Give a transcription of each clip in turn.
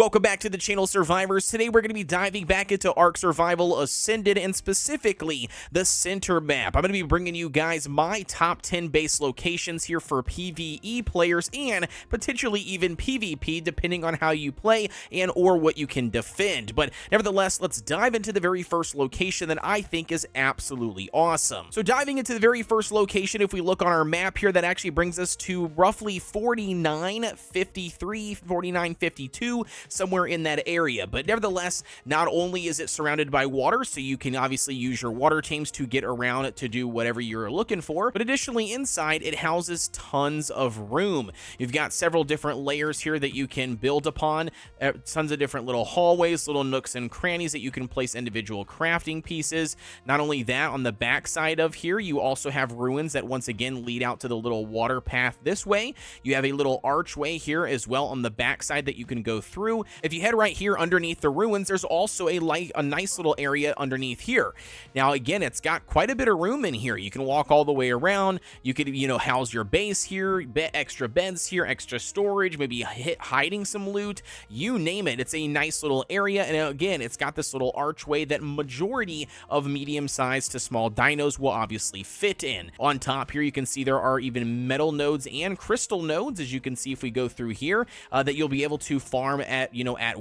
welcome back to the channel, survivors. Today we're going to be diving back into ARK Survival Ascended, and specifically the center map. I'm going to be bringing you guys my top 10 base locations here for PVE players and potentially even PvP, depending on how you play and or what you can defend. But nevertheless, let's dive into the very first location that I think is absolutely awesome. So diving into the very first location, if we look on our map here, that actually brings us to roughly 4953, 4952, somewhere in that area. But nevertheless, not only is it surrounded by water, so you can obviously use your water tames to get around to do whatever you're looking for, but additionally inside it houses tons of room. You've got several different layers here that you can build upon, tons of different little hallways, little nooks and crannies that you can place individual crafting pieces. Not only that, on the back side of here you also have ruins that once again lead out to the little water path this way. You have a little archway here as well on the back side that you can go through. If you head right here underneath the ruins, there's also a nice little area underneath here. Now again, it's got quite a bit of room in here. You can walk all the way around. You could, house your base here, extra beds here, extra storage, maybe hiding some loot, you name it. It's a nice little area, and again, it's got this little archway that majority of medium-sized to small dinos will obviously fit in. On top here, you can see there are even metal nodes and crystal nodes, as you can see if we go through here, that you'll be able to farm at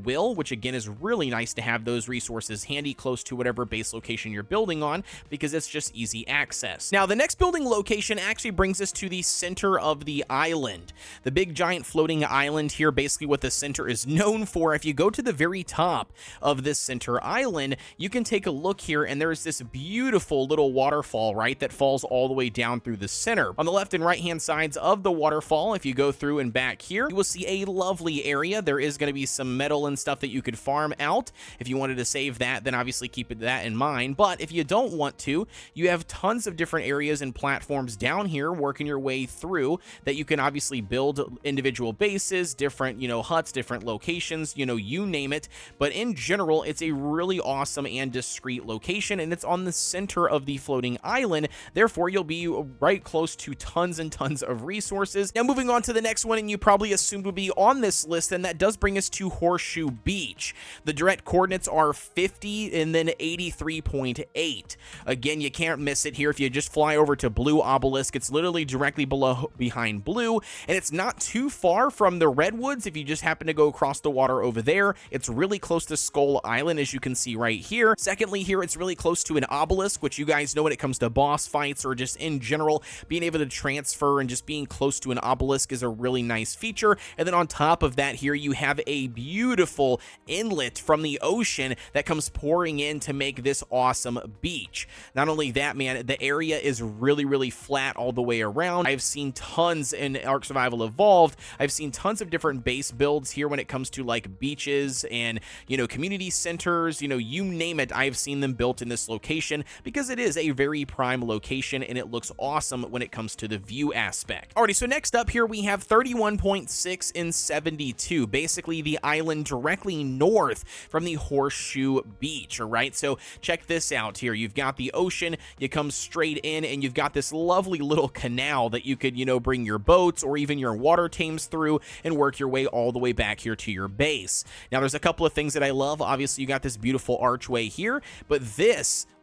will, which again is really nice to have those resources handy close to whatever base location you're building on, because it's just easy access. Now, the next building location actually brings us to the center of the island. The big giant floating island here, basically what the center is known for. If you go to the very top of this center island, you can take a look here, and there's this beautiful little waterfall, right, that falls all the way down through the center. On the left and right hand sides of the waterfall, if you go through and back here, you will see a lovely area. There is going to be some metal and stuff that you could farm out. If you wanted to save that, then obviously keep that in mind. But if you don't want to, you have tons of different areas and platforms down here working your way through that you can obviously build individual bases, different, huts, different locations, you name it. But in general, it's a really awesome and discreet location, and it's on the center of the floating island. Therefore, you'll be right close to tons and tons of resources. Now, moving on to the next one, and you probably assumed would be on this list, and that does bring us to Horseshoe Beach. The direct coordinates are 50 and then 83.8. Again, you can't miss it here. If you just fly over to Blue Obelisk, it's literally directly behind Blue, and it's not too far from the Redwoods. If you just happen to go across the water over there, it's really close to Skull Island, as you can see right here. Secondly, here it's really close to an obelisk, which you guys know when it comes to boss fights or just in general, being able to transfer and just being close to an obelisk is a really nice feature. And then on top of that here, you have a beautiful inlet from the ocean that comes pouring in to make this awesome beach. Not only that, man, the area is really flat all the way around. I've seen tons in ARK Survival Evolved. I've seen tons of different base builds here when it comes to like beaches and, community centers, you name it. I've seen them built in this location because it is a very prime location and it looks awesome when it comes to the view aspect. Alrighty, so next up here we have 31.6 and 72, basically the island directly north from the Horseshoe Beach. All right, so check this out here. You've got the ocean, you come straight in, and you've got this lovely little canal that you could, bring your boats or even your water tames through and work your way all the way back here to your base. Now, there's a couple of things that I love. Obviously, you got this beautiful archway here, but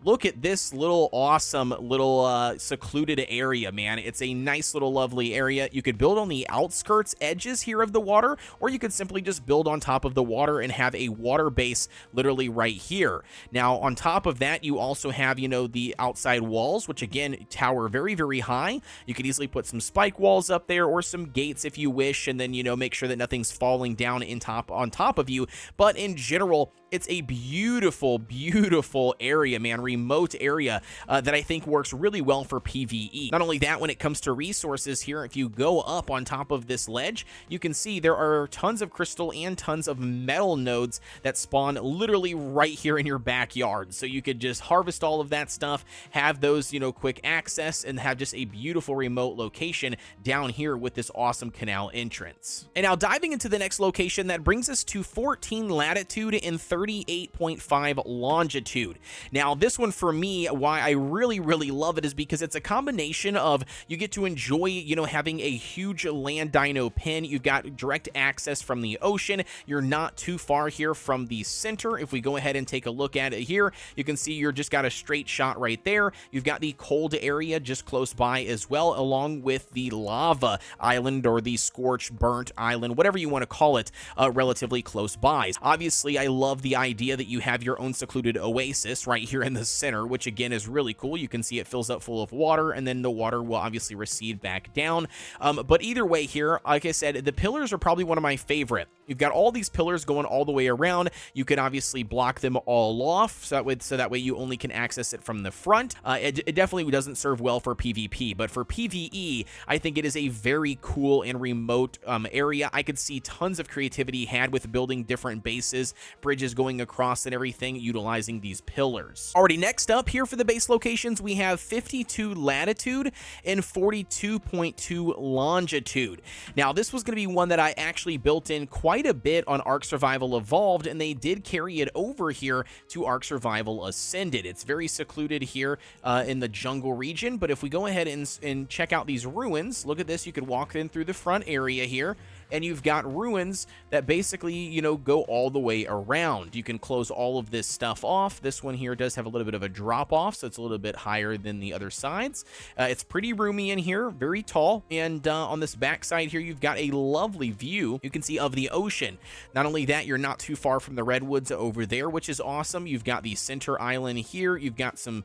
look at this little awesome little secluded area, man. It's a nice little lovely area. You could build on the outskirts edges here of the water, or you could simply just build on top of the water and have a water base literally right here. Now, on top of that, you also have, the outside walls, which again tower very high. You could easily put some spike walls up there or some gates if you wish, and then, make sure that nothing's falling down on top of you. But in general, it's a beautiful area, man, remote area that I think works really well for PvE. Not only that, when it comes to resources here, if you go up on top of this ledge, you can see there are tons of crystal and tons of metal nodes that spawn literally right here in your backyard. So you could just harvest all of that stuff, have those, quick access, and have just a beautiful remote location down here with this awesome canal entrance. And now diving into the next location, that brings us to 14 latitude and 38.5 longitude. Now, this one for me, why I really, really love it is because it's a combination of you get to enjoy, you know, having a huge land dino pen. You've got direct access from the ocean. You're not too far here from the center. If we go ahead and take a look at it here, you can see you're just got a straight shot right there. You've got the cold area just close by as well, along with the lava island or the scorched burnt island, whatever you want to call it, relatively close by. Obviously, I love the idea that you have your own secluded oasis right here in the center, which again is really cool. You can see it fills up full of water, and then the water will obviously recede back down. But either way here, like I said, the pillars are probably one of my favorite. You've got all these pillars going all the way around. You can obviously block them all off, so that way you only can access it from the front. It definitely doesn't serve well for PvP, but for PvE, I think it is a very cool and remote area. I could see tons of creativity had with building different bases, bridges going across and everything, utilizing these pillars. Alrighty, next up here for the base locations, we have 52 latitude and 42.2 longitude. Now, this was going to be one that I actually built in quite a bit on ARK Survival Evolved, and they did carry it over here to ARK Survival Ascended. It's very secluded here in the jungle region, but if we go ahead and check out these ruins, look at this. You could walk in through the front area here, and you've got ruins that basically, you know, go all the way around. You can close all of this stuff off. This one here does have a little bit of a drop off, so it's a little bit higher than the other sides. It's pretty roomy in here, very tall, and on this back side here, you've got a lovely view you can see of the ocean. Not only that, you're not too far from the Redwoods over there, which is awesome. You've got the center island here. You've got some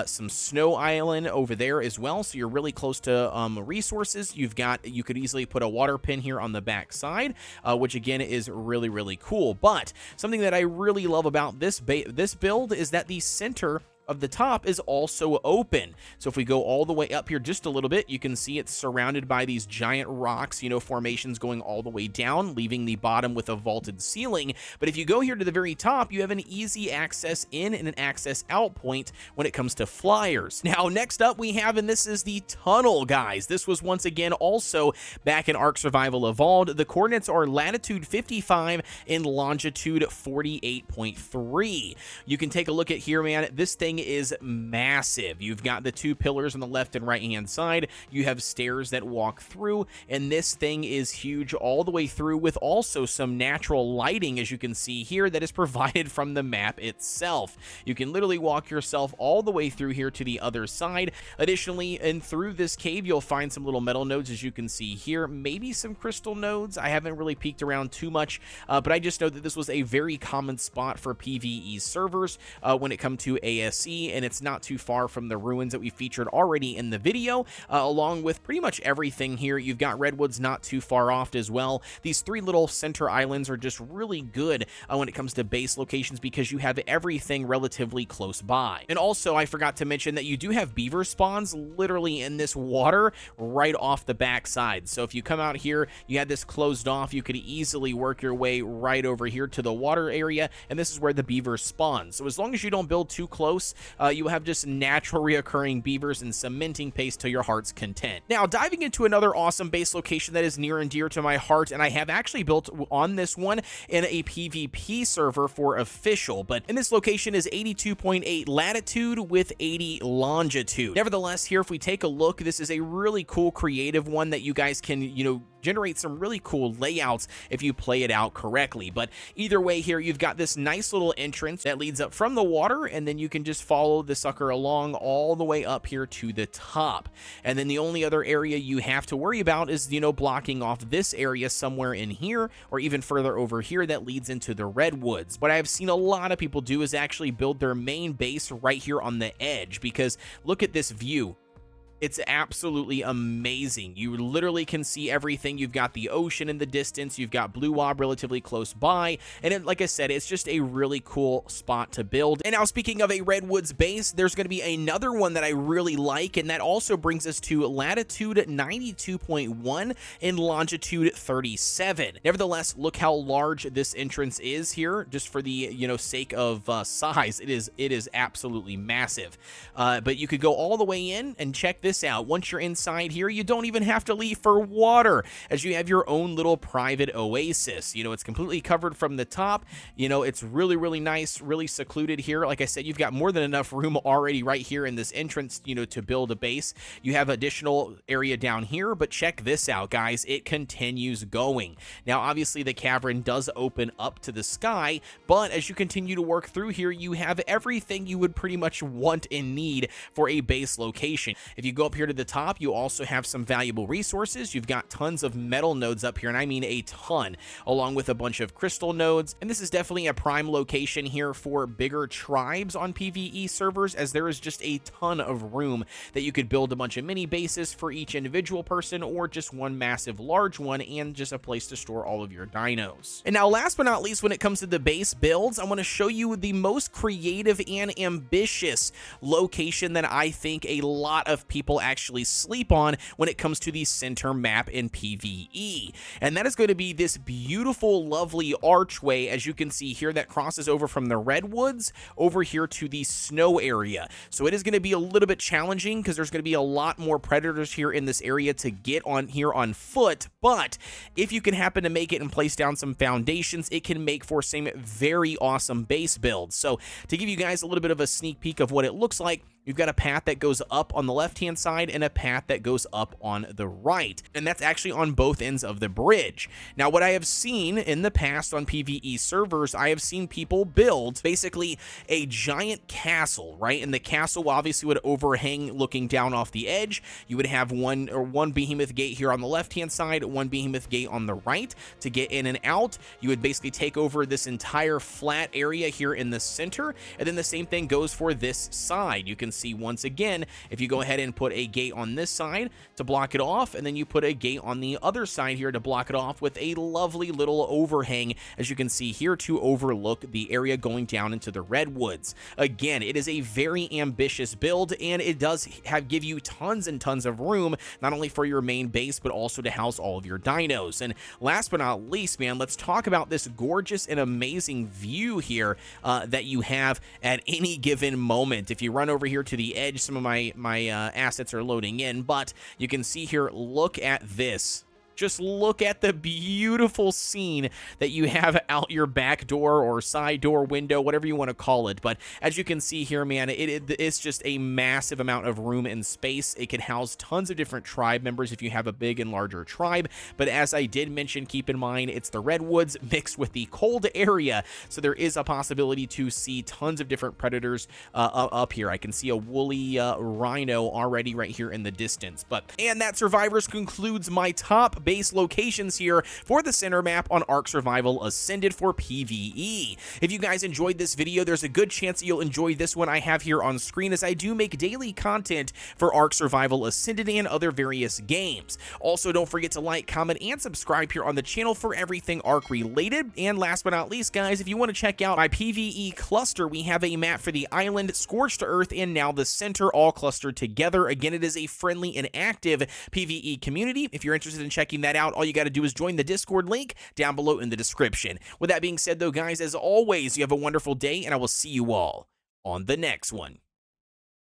snow island over there as well, so you're really close to resources. You could easily put a water pin here on the back side, which again is really, really cool. But something that I really love about this build is that the center of the top is also open. So if we go all the way up here just a little bit, you can see it's surrounded by these giant rocks, you know, formations going all the way down, leaving the bottom with a vaulted ceiling. But if you go here to the very top, you have an easy access in and an access out point when it comes to flyers. Now, next up we have, and this is the tunnel, guys. This was once again also back in ARK Survival Evolved. The coordinates are latitude 55 and longitude 48.3. You can take a look at here, man. This thing is massive. You've got the two pillars on the left and right hand side. You have stairs that walk through, and this thing is huge all the way through, with also some natural lighting, as you can see here, that is provided from the map itself. You can literally walk yourself all the way through here to the other side. Additionally, and through this cave, you'll find some little metal nodes, as you can see here, maybe some crystal nodes. I haven't really peeked around too much, but I just know that this was a very common spot for PvE servers when it comes to ASC, and it's not too far from the ruins that we featured already in the video, along with pretty much everything here. You've got Redwoods not too far off as well. These three little center islands are just really good when it comes to base locations because you have everything relatively close by. And also, I forgot to mention that you do have beaver spawns literally in this water right off the back side. So if you come out here, you had this closed off, you could easily work your way right over here to the water area, and this is where the beavers spawn. So as long as you don't build too close, you have just natural reoccurring beavers and cementing paste to your heart's content. Now, diving into another awesome base location that is near and dear to my heart, and I have actually built on this one in a PvP server for official, but in this location is 82.8 latitude with 80 longitude. Nevertheless, here, if we take a look, this is a really cool creative one that you guys can, you know, generate some really cool layouts if you play it out correctly. But either way here, you've got this nice little entrance that leads up from the water, and then you can just follow the sucker along all the way up here to the top. And then the only other area you have to worry about is, you know, blocking off this area somewhere in here or even further over here that leads into the Redwoods. What I've seen a lot of people do is actually build their main base right here on the edge, because look at this view. It's absolutely amazing. You literally can see everything. You've got the ocean in the distance. You've got Blue Wob relatively close by. And like I said, it's just a really cool spot to build. And now, speaking of a Redwoods base, there's going to be another one that I really like, and that also brings us to latitude 92.1 and longitude 37. Nevertheless, look how large this entrance is here, just for the, you know, sake of size. It is absolutely massive. But you could go all the way in and check this this out. Once you're inside here, you don't even have to leave for water, as you have your own little private oasis. You know, it's completely covered from the top. You know, it's really, really nice, really secluded here. Like I said, you've got more than enough room already right here in this entrance, you know, to build a base. You have additional area down here, but check this out, guys. It continues going. Now, obviously, the cavern does open up to the sky, but as you continue to work through here, you have everything you would pretty much want and need for a base location. If you go up here to the top, you also have some valuable resources. You've got tons of metal nodes up here, and I mean a ton, along with a bunch of crystal nodes. And this is definitely a prime location here for bigger tribes on PvE servers, as there is just a ton of room that you could build a bunch of mini bases for each individual person, or just one massive large one, and just a place to store all of your dinos. And now, last but not least, when it comes to the base builds, I want to show you the most creative and ambitious location that I think a lot of people actually sleep on when it comes to the center map in PvE. And that is going to be this beautiful, lovely archway, as you can see here, that crosses over from the Redwoods over here to the snow area. So it is going to be a little bit challenging, because there's going to be a lot more predators here in this area to get on here on foot. But if you can happen to make it and place down some foundations, it can make for some very awesome base builds. So to give you guys a little bit of a sneak peek of what it looks like, you've got a path that goes up on the left-hand side and a path that goes up on the right. And that's actually on both ends of the bridge. Now, what I have seen in the past on PvE servers, I have seen people build basically a giant castle, right? And the castle obviously would overhang looking down off the edge. You would have one behemoth gate here on the left-hand side, one behemoth gate on the right to get in and out. You would basically take over this entire flat area here in the center. And then the same thing goes for this side. You can see once again, if you go ahead and put a gate on this side to block it off, and then you put a gate on the other side here to block it off, with a lovely little overhang, as you can see here, to overlook the area going down into the Redwoods. Again, it is a very ambitious build, and it does give you tons and tons of room, not only for your main base, but also to house all of your dinos. And last but not least, man, let's talk about this gorgeous and amazing view here that you have at any given moment. If you run over here to the edge, some of my assets are loading in, but you can see here, look at this. Just look at the beautiful scene that you have out your back door or side door window, whatever you want to call it. But as you can see here, man, it's just a massive amount of room and space. It can house tons of different tribe members if you have a big and larger tribe. But as I did mention, keep in mind, it's the Redwoods mixed with the cold area. So there is a possibility to see tons of different predators up here. I can see a woolly rhino already right here in the distance. And that, survivors, concludes my top base locations here for the center map on ARK Survival Ascended for PvE. If you guys enjoyed this video, there's a good chance that you'll enjoy this one I have here on screen, as I do make daily content for ARK Survival Ascended and other various games. Also, don't forget to like, comment, and subscribe here on the channel for everything ARK related. And last but not least, guys, if you want to check out my PvE cluster, we have a map for the island, Scorched Earth, and now the center, all clustered together. Again, it is a friendly and active PvE community. If you're interested in checking that out, all you got to do is join the Discord link down below in the description. With that being said, though, guys, as always, you have a wonderful day, and I will see you all on the next one.